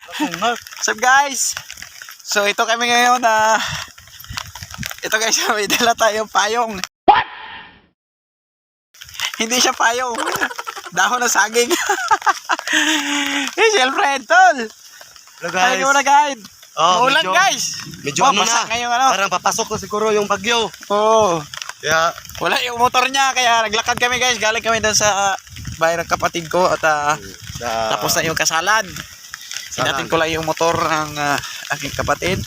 What's up guys? So ito kami ngayon na ito guys, may dala tayong payong. What? Hindi siya payong. Dahon ng saging. Si Alfred, tol. Hello guys. Tayo na guide. Oh, ulan guys. Medyo ano basa na. ngayong ano. Parang papasok na siguro yung bagyo. Oo. Kaya Wala yung motor niya kaya naglakad kami guys. Galing kami doon sa bahay ng kapatid ko at tapos na yung kasalan. Sinatin ko lang yung motor ng aking kapatid.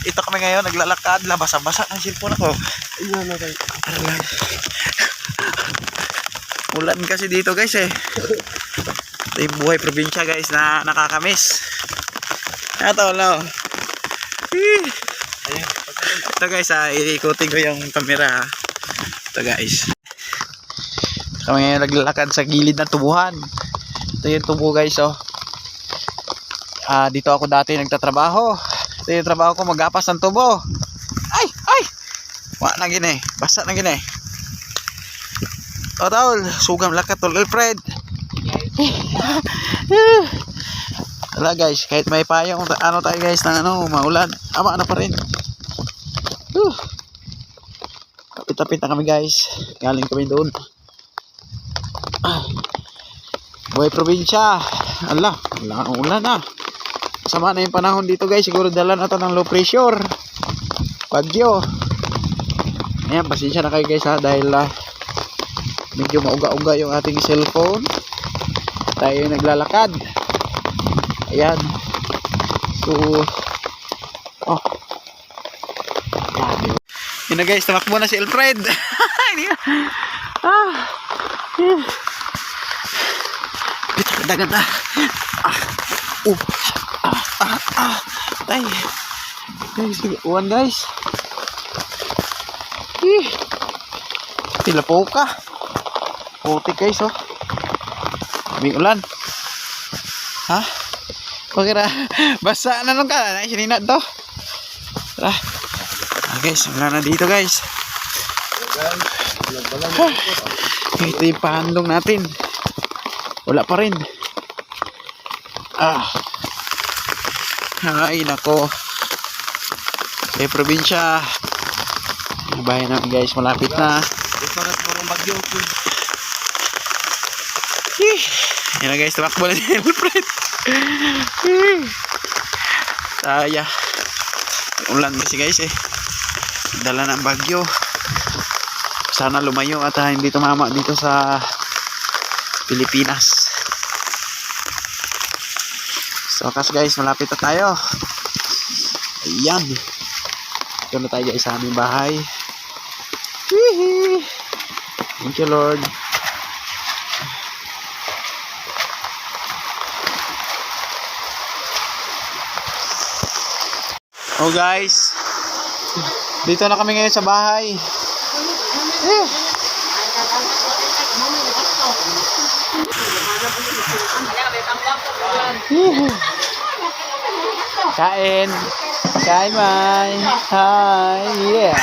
Ito kami ngayon naglalakad. Basa-basa ang cellphone ako. Ayun na guys. Ulan kasi dito guys eh. Ito yung buhay probinsya guys na nakakamiss. Ito no. Ito guys iikutin ko yung camera. Ito guys. Kami ngayon naglalakad sa gilid ng tubuhan. Ito yung tubo guys oh. Dito ako dati nagtatrabaho. Ito yung trabaho ko, magapas ng tubo. Ay! Wala na gini. Basa na gini. Tol, sugam lakat tol Alfred. Wala guys, kahit may payong ano tayo guys ng ano, maulan. Ano pa rin. Kapit-tapit na kami guys. Galing kami doon. Buhay probinsya. Wala ang ulan na. Sama na yung panahon dito guys. Siguro dala na ito ng low pressure. Bagyo. Ayan, pasensya na kayo guys ha. Dahil medyo mauga-uga yung ating cellphone. Tayo yung naglalakad. Ayan. So yun na guys, tamakbo na si Alfred. Ganda. Tay. Guys, uwan guys. Tila po ka. Putik guys oh. May ulan. Ha? Okay ra. Basa na nung ka. Naisinina to. Tara. Guys, wala na dito guys. Ito yung pahandong natin. Wala pa rin. Ay nako. Eh probinsya. Bahay namin guys, malapit na. Yan na guys, tumakbo na si Alfred. Saya. Ulan kasi guys eh. Dala ng bagyo. Sana lumayo at hindi tumama dito sa Pilipinas. So kas guys, malapit na tayo. Ayan. Ito na tayo guys sa aming bahay. Thank you Lord. Oh guys, dito na kami ngayon sa bahay. Kain Mai. Hi, yeah.